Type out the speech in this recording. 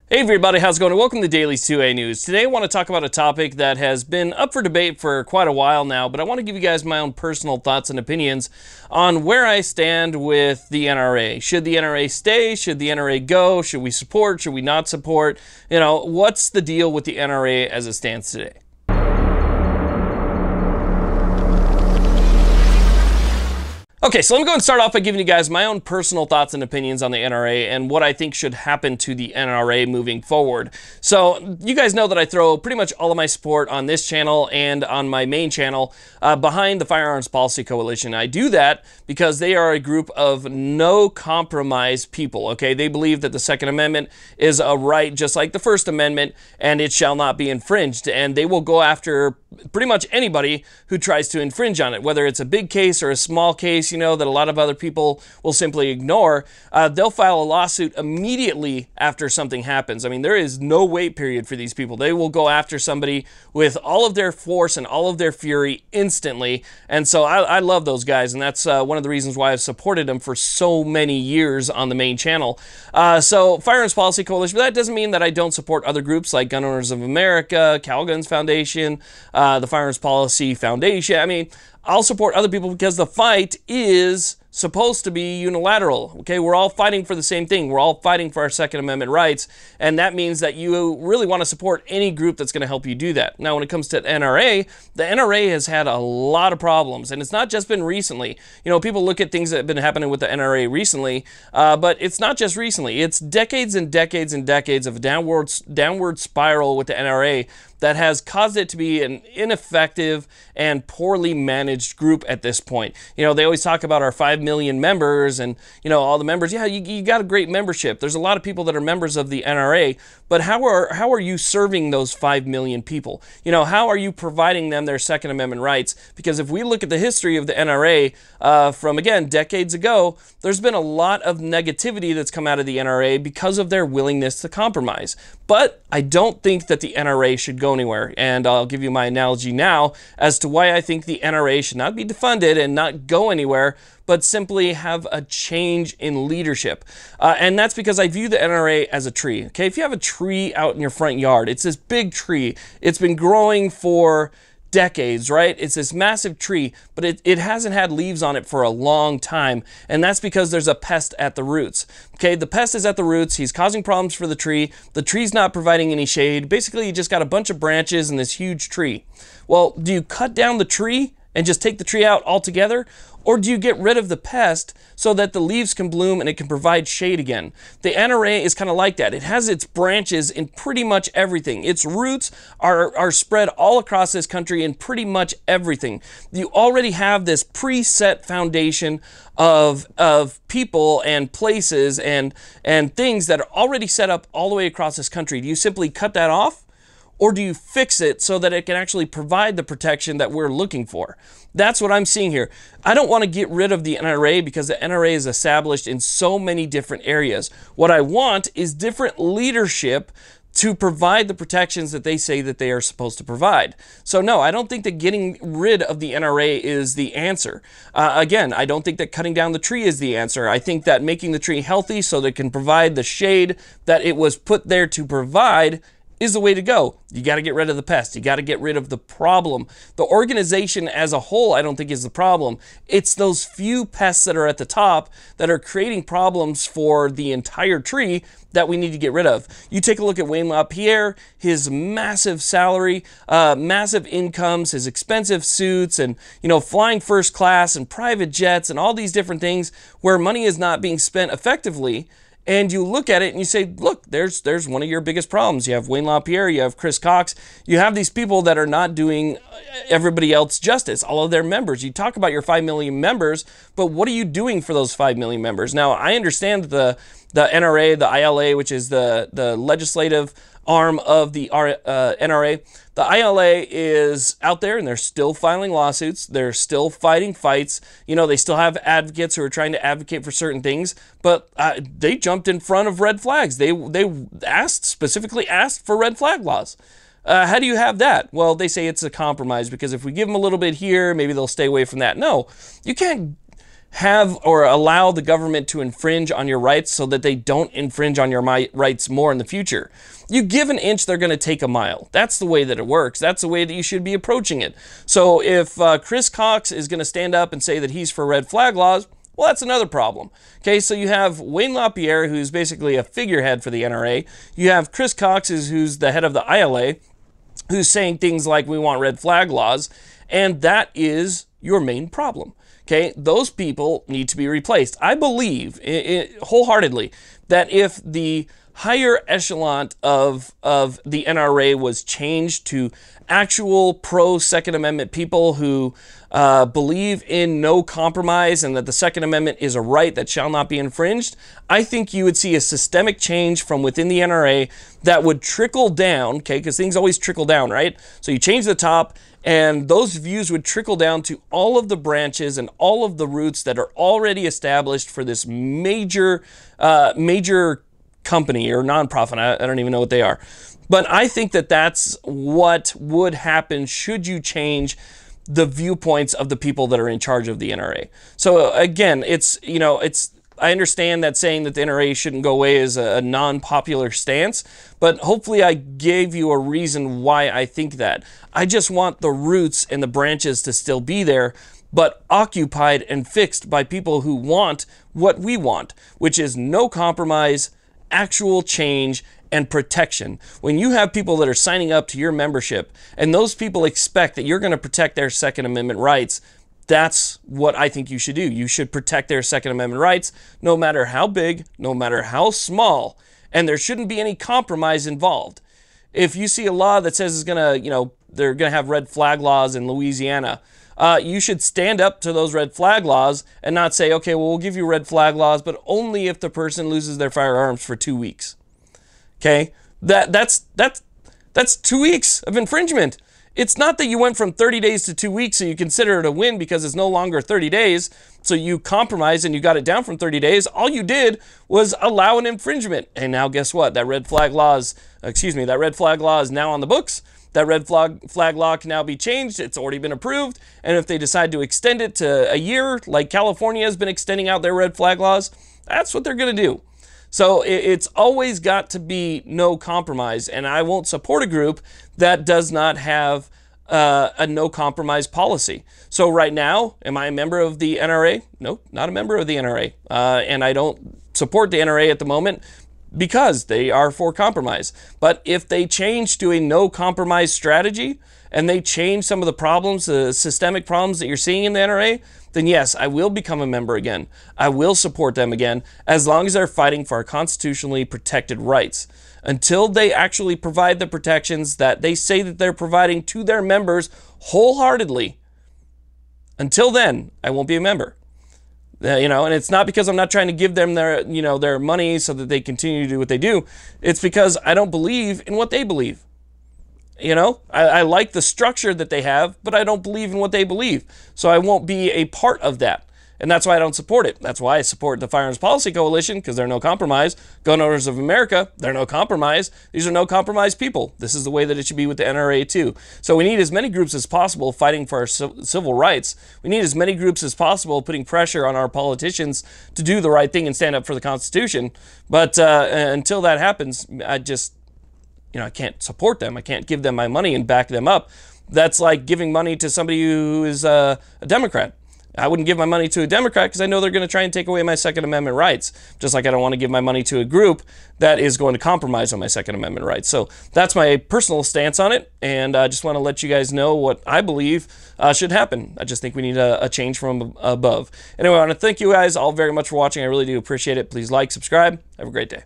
Hey everybody, how's it going? Welcome to Daily's 2A News. Today I want to talk about a topic that has been up for debate for quite a while now, but I want to give you guys my own personal thoughts and opinions on where I stand with the NRA. Should the NRA stay? Should the NRA go? Should we support? Should we not support? You know, what's the deal with the NRA as it stands today? Okay, so let me go and start off by giving you guys my own personal thoughts and opinions on the NRA and what I think should happen to the NRA moving forward. So you guys know that I throw pretty much all of my support on this channel and on my main channel behind the Firearms Policy Coalition. I do that because they are a group of no compromise people, okay? They believe that the Second Amendment is a right just like the First Amendment and it shall not be infringed. And they will go after pretty much anybody who tries to infringe on it, whether it's a big case or a small case, you know, that a lot of other people will simply ignore. They'll file a lawsuit immediately after something happens. I mean, there is no wait period for these people. They will go after somebody with all of their force and all of their fury instantly. And so I love those guys, and that's one of the reasons why I've supported them for so many years on the main channel. So Firearms Policy Coalition, but that doesn't mean that I don't support other groups like Gun Owners of America, Cal Guns Foundation, the Firearms Policy Foundation. I mean, I'll support other people because the fight is supposed to be unilateral. Okay, we're all fighting for the same thing. We're all fighting for our Second Amendment rights, and that means that you really want to support any group that's going to help you do that. Now, when it comes to NRA, the NRA has had a lot of problems, and it's not just been recently. You know, people look at things that have been happening with the NRA recently, but it's not just recently. It's decades and decades and decades of a downward spiral with the NRA that has caused it to be an ineffective and poorly managed group at this point. You know, they always talk about our 5 million members and, you know, all the members. Yeah, you got a great membership. There's a lot of people that are members of the NRA, but how are you serving those 5 million people? You know, how are you providing them their Second Amendment rights? Because if we look at the history of the NRA from, again, decades ago, there's been a lot of negativity that's come out of the NRA because of their willingness to compromise. But I don't think that the NRA should go anywhere, and I'll give you my analogy now as to why I think the NRA should not be defunded and not go anywhere, but simply have a change in leadership. And that's because I view the NRA as a tree. Okay, if you have a tree out in your front yard, it's this big tree. It's been growing for decades, right? It's this massive tree, but it hasn't had leaves on it for a long time, and that's because there's a pest at the roots. Okay, the pest is at the roots. He's causing problems for the tree. The tree's not providing any shade. Basically, you just got a bunch of branches and this huge tree. Well, do you cut down the tree and just take the tree out altogether? Or do you get rid of the pest so that the leaves can bloom and it can provide shade again? The NRA is kind of like that. It has its branches in pretty much everything. Its roots are spread all across this country in pretty much everything. You already have this preset foundation of people and places and things that are already set up all the way across this country. Do you simply cut that off? Or do you fix it so that it can actually provide the protection that we're looking for? That's what I'm seeing here. I don't want to get rid of the NRA because the NRA is established in so many different areas. What I want is different leadership to provide the protections that they say that they are supposed to provide. So no, I don't think that getting rid of the NRA is the answer. Again, I don't think that cutting down the tree is the answer. I think that making the tree healthy so that it can provide the shade that it was put there to provide is the way to go. You got to get rid of the pest. You got to get rid of the problem. The organization as a whole, I don't think is the problem. It's those few pests that are at the top that are creating problems for the entire tree that we need to get rid of. You take a look at Wayne LaPierre, his massive salary, massive incomes, his expensive suits, and, you know, flying first class and private jets and all these different things where money is not being spent effectively. And you look at it and you say, look, there's one of your biggest problems. You have Wayne LaPierre, you have Chris Cox, you have these people that are not doing everybody else justice, all of their members. You talk about your 5 million members, but what are you doing for those 5 million members? Now, I understand that the NRA, the ILA, which is the legislative arm of the NRA, the ILA is out there and they're still filing lawsuits. They're still fighting fights. You know, they still have advocates who are trying to advocate for certain things, but they jumped in front of red flags. They specifically asked for red flag laws. How do you have that? Well, they say it's a compromise because if we give them a little bit here, maybe they'll stay away from that. No, you can't have or allow the government to infringe on your rights so that they don't infringe on your rights more in the future. You give an inch, they're going to take a mile. That's the way that it works. That's the way that you should be approaching it. So if Chris Cox is going to stand up and say that he's for red flag laws, well, that's another problem. Okay, so you have Wayne LaPierre, who's basically a figurehead for the NRA. You have Chris Cox, who's the head of the ILA, who's saying things like, we want red flag laws, and that is your main problem. Okay, those people need to be replaced. I believe wholeheartedly that if the higher echelon of the NRA was changed to actual pro-Second Amendment people who believe in no compromise and that the Second Amendment is a right that shall not be infringed, I think you would see a systemic change from within the NRA that would trickle down, okay, because things always trickle down, right? So you change the top, and those views would trickle down to all of the branches and all of the roots that are already established for this major company or nonprofit. I don't even know what they are. But I think that that's what would happen should you change the viewpoints of the people that are in charge of the NRA. So again, I understand that saying that the NRA shouldn't go away is a non-popular stance, but hopefully I gave you a reason why I think that. I just want the roots and the branches to still be there, but occupied and fixed by people who want what we want, which is no compromise, actual change, and protection. When you have people that are signing up to your membership and those people expect that you're going to protect their Second Amendment rights, that's what I think you should do. You should protect their Second Amendment rights, no matter how big, no matter how small, and there shouldn't be any compromise involved. If you see a law that says it's going to, they're going to have red flag laws in Louisiana, you should stand up to those red flag laws and not say, okay, well, we'll give you red flag laws, but only if the person loses their firearms for 2 weeks. Okay, that's 2 weeks of infringement. It's not that you went from 30 days to 2 weeks, so you consider it a win because it's no longer 30 days. So you compromised and you got it down from 30 days. All you did was allow an infringement. And now guess what? That red flag law is now on the books. That red flag law can now be changed. It's already been approved. And if they decide to extend it to a year, like California has been extending out their red flag laws, that's what they're going to do. So it's always got to be no compromise, and I won't support a group that does not have a no compromise policy. So right now, am I a member of the NRA? Nope, not a member of the NRA. And I don't support the NRA at the moment because they are for compromise. But if they change to a no compromise strategy and they change some of the problems, the systemic problems that you're seeing in the NRA, then yes, I will become a member again. I will support them again, as long as they're fighting for our constitutionally protected rights. Until they actually provide the protections that they say that they're providing to their members wholeheartedly, until then, I won't be a member. And it's not because I'm not trying to give them their money so that they continue to do what they do. It's because I don't believe in what they believe. I like the structure that they have, but I don't believe in what they believe. So I won't be a part of that. And that's why I don't support it. That's why I support the Firearms Policy Coalition, because they're no compromise. Gun Owners of America, they're no compromise. These are no compromise people. This is the way that it should be with the NRA too. So we need as many groups as possible fighting for our civil rights. We need as many groups as possible putting pressure on our politicians to do the right thing and stand up for the Constitution. But until that happens, I can't support them. I can't give them my money and back them up. That's like giving money to somebody who is a Democrat. I wouldn't give my money to a Democrat because I know they're going to try and take away my Second Amendment rights, just like I don't want to give my money to a group that is going to compromise on my Second Amendment rights. So that's my personal stance on it, and I just want to let you guys know what I believe should happen. I just think we need a change from above. Anyway, I want to thank you guys all very much for watching. I really do appreciate it. Please like, subscribe. Have a great day.